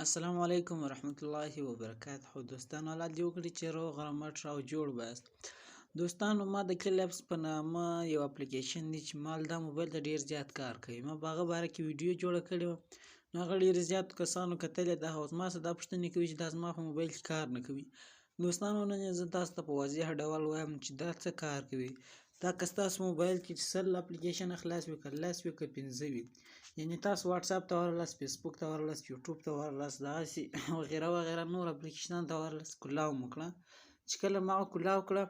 السلام علیکم ورحمت الله وبرکاته. دوستانو الله دې وکړي چې روغ رمټ او جوړ باست. دوستانو ما د کلیپس په نامه یو اپلیکیشن دی چې مال دا موبایل ته ډیر زیات کار کوي. ما په هغه باره کې ویډیو جوړه کړې وه، نو هغه ډیر زیات کسانو کتلې ده او ما څخه دا پوښتنې کوي چې دا زما په موبایل کې کار نه کوي. دوستانو نن زه تاسو ته په واضح ډول وایم چې دا څه کار کوي. دا که ستاسو موبایل کې 100 اپلیکیشن خلاص وي، که لس وي، که 15 وي، یعنې تاسو واتس اپ ته ورغلاست، فیسبوک ته ورغلاست، یوټیوب ته ورغلاست، دغسې وغیره وغیره نور اپلیکیشنانو ته ورغلاست، کلاو مو کړه. چې کله ما هغه کلاو کړه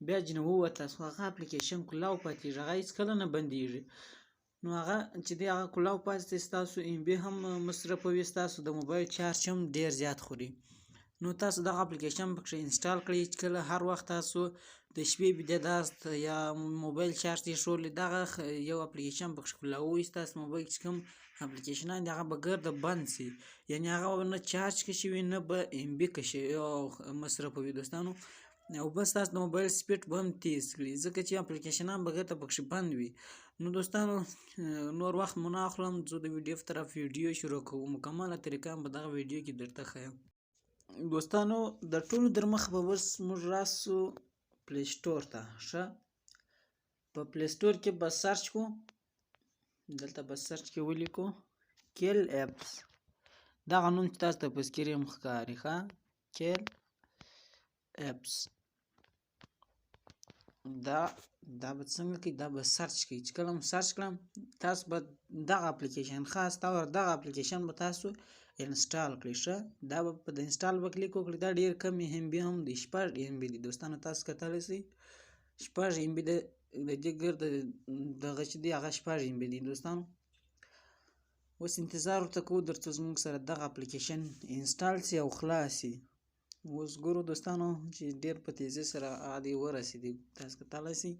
بیا جنې ووتلاست، خو هغه اپلیکیشن کلاو پاتېږي، هغه هېڅکله نه بندېږي. نو هغه چې دی هغه کلاو پاتې دی، ستاسو ام بي هم مصرفوي، ستاسو د موبایل چارج هم ډېر زیات خوري. نو تاسو دغه اپلیکیشن پکې انسټال کړئ چې کله هر وخت تاسو د شپې بیداست یا موبایل چارج یې ایښولی، دغه یو اپلیکیشن پکې کلاوئ. ستاسو موبایل چې کوم اپلیکیشنان دي هغه به ګرده بند شي، یعنې هغه به نه چارج کشي وي نه به ام بي کشي او مصرفوي دوستانو. او بس ستاسو د موبایل سپیډ به هم تیز کړي، ځکه چې اپلیکیشنان به ګرده پکې بند وي. نو دوستانو نور وخت مو نه اخلم، زه د ویډیو په طرف ویډیو شروع کوم. مکمله طریقه په دغه ویډیو کې درته ښیم. دوستانو د ټولو در مخه به اوس موږ راسو پلی سټور ته. ښه، په پلی سټور کې به سرچ کو، دلته به سرچ کې ولیکو کیل اپس، دغه نوم چې تاسو ته په سکرین ښکاري. ښه، کیل اپس، دا به څنګه کوي، دا به سرچ کوي. چې کله مو سرچ کړم تاسو به دغه اپلیکیشن خاص دغه اپلیکیشن به تاسو انسټال کړئ. ښه، دا به په د انسټال به کلیک وکړئ. دا ډېر کم ام بي هم دی، 6 ام بي دی دوستانو. تاسو کتلی شئ 6 ام بي د دې ګرده دغه چې دی هغه 6 ام بي دی دوستانو. اوس انتظار ورته کوو تر څو زموږ سره دغه اپلیکیشن انسټال شي او خلاص شي. اوس ګورو دوستانو چې ډېر په تیزۍ سره هغه ورسېدي، تاسو کتلی شئ.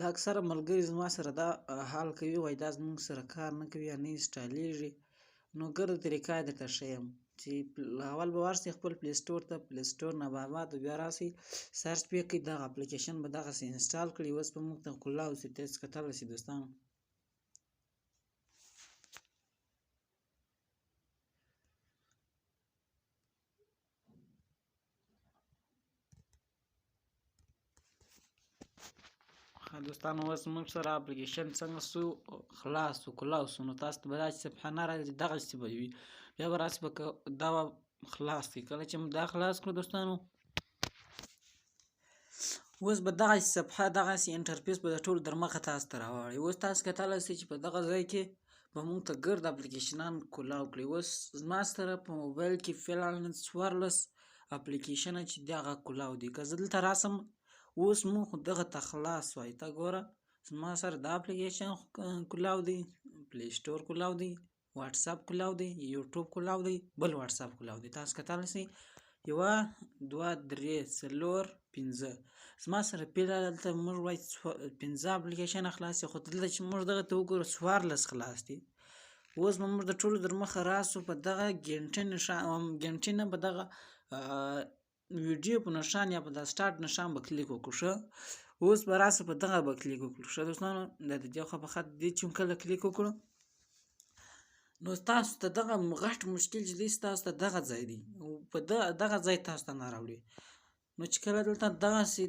دا اکثره ملګري زما سره دا حال کوي، وایي دا زموږ سره کار نه کوي یا نه انسټالیږي. نو ګرده طریقه یې درته ښیم چې اول به ورشئ خپل پلی سټور ته، پلی سټور نه بعد بیا راشئ سرچ پې کړئ، دغه اپلیکیشن به دغسې انسټال کړئ. اوس به موږ ته کلاو شي، تاسو کتلی شئ دوستانو. دوستانو اوس موږ سره اپلیکیشن څنګه سو خلاص سو کلاو سو. نو تاسو ته به داسې صفحه نه راځي، دغسې به وي. بیا به راسئ دا خلاص کړئ. کله چې مو دا خلاص کړو دوستانو اوس به دغسې صفحه دغسې انټرفیس به د ټولو در مخه تاسو ته راوړي. اوس تاسو کتلی شئ چې په دغه ځای کې به موږ ته ګرد اپلیکیشنان کلاو کړي. اوس زما سره په موبایل کې فعلا 14 اپلیکیشنه چې دی هغه کلاو دي. که زه دلته راسم اوس موږ دغه ته خلاص وایي. ته ګوره زما سره دا اپلیکیشن کلاو دی، پلی سټور کلاو دی، واتس اپ کلاو دی، یوټیوب کلاو دی، بل واتس اپ کلاو دی. تاسو کتلی شئ 1 2 3 4 5. زما سره پیله دلته موږ وایي 15 اپلیکیشن خلاص دي، خو دلته چې موږ دغه ته وګورو 14 خلاص دي. اوس به موږ د ټولو در مخه راسو په دغه ګنټې نه په دغه ویډیو په نښان یا په د سټارټ نښان به کلیک وکړو. ښه، اوس به راسو په دغه به کلیک وکړو. ښه دوستانو، دا د دې خوا په خط دې چې کله کلیک وکړو نو تاسو ته دغه غټ مشکل چې دی تاسو ته دغه ځای دی، په دغه ځای تاسو ته نه راوړي. نو چې کله دلته دغسې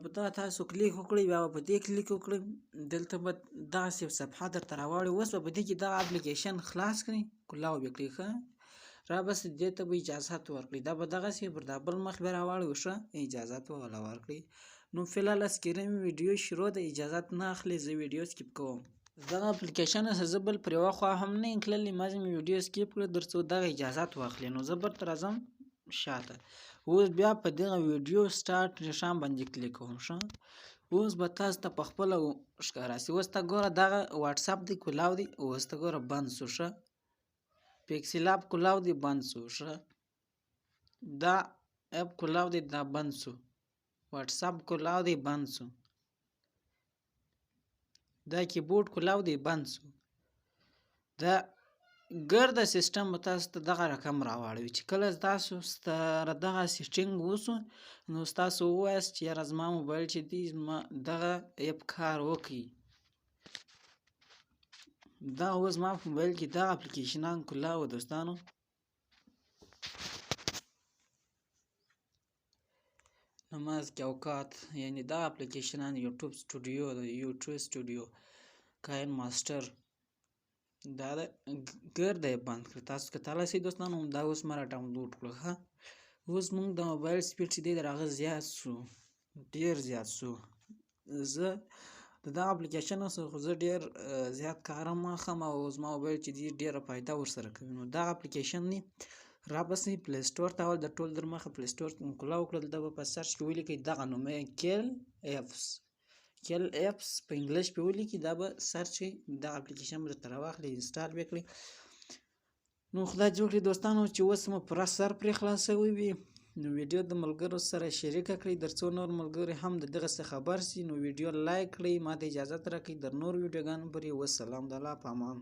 په دغه تاسو کلیک وکړئ بیا به په دې کلیک وکړئ، دلته به دغسې صفحه درته راوړي. اوس به په دې کې دغه اپلیکیشن خلاص کړئ، کلاو به کړئ. ښه، را بس دې ته به اجازت ورکړئ، دا به دغسې پر دا بل مخ بیا راوړي. ښه، اجازت ولا ورکړئ. نو فعلا سکرین ویډیو شروع د اجازت نه اخلي، زه ویډیو سکیپ کوم. دغه اپلیکیشن زه بل پر یوه خوا هم نه یم تللی، ما ځینې ویډیو سکیپ کړه تر څو دغه اجازت واخلي. نو زه برته راځم شاته. اوس بیا په دغه ویډیو سټارټ نښان باندې کلیک کوم. ښه، اوس به تاسو ته په خپله ښکاره شي. اوس ته ګوره دغه واتس اپ دی کلاو دی، اوس ته ګوره بند شو. ښه، پیکسل اپ کلاو دی بند شو. ښه، دا اپ کلاو دی دا بند شو. واتس اپ کلاو دی بند شو. دا کیبورډ کلاو دی بند شو. دا ګرده سیسټم به تاسو ته دغه رقم راوړوي چې کله تاسو سره دغه سیټینګ وشو نو تاسو ووایاست چې یاره زما موبایل چې دی زما دغه اپ کار وکړي. دا اوس ما په موبایل کې دغه اپلیکیشنان کولاوه دوستانو. نماز کې اوقات، یعنی دا اپلیکیشنان یوټیوب سټوډیو د یوټیوب سټوډیو کاین ماسټر دا ګرده یې بند کړ. تاسو کتلی شئ دوستانو، دا اوس ما را ډاونلوډ کړو. ښه اوس موږ د موبایل سپیډ چې دی د هغه زیات سو، ډېر زیات سو. زه د دغه اپلیکیشن څخه زه ډېر زیات کار هم اخلم او زما موبایل چې دی ډېره فایده ورسره کوي. نو دغه اپلیکیشن نه راباسئ پلی سټور ته. اول د ټول در مخه پلی سټور کولاو کړل، دلته به په سرچ کې ولیکئ دغه نوم کیل ایپس په انګلیش په ولیکئ، دا به سرچ کړئ، دغه اپلیکیشن به درته راواخلي، انسټال به کړئ. نو خدای جوړ کړي دوستانو چې اوس مو پوره سر پرې خلاص شوی وي. نو ویډیو د ملګرو سره شریکه کړئ تر څو نور ملګري هم د دغه څه خبر شي. نو ویډیو لایک کړئ، ما ته اجازه راکړئ در نور ویډیوګانو پورې. والسلام د الله په امان.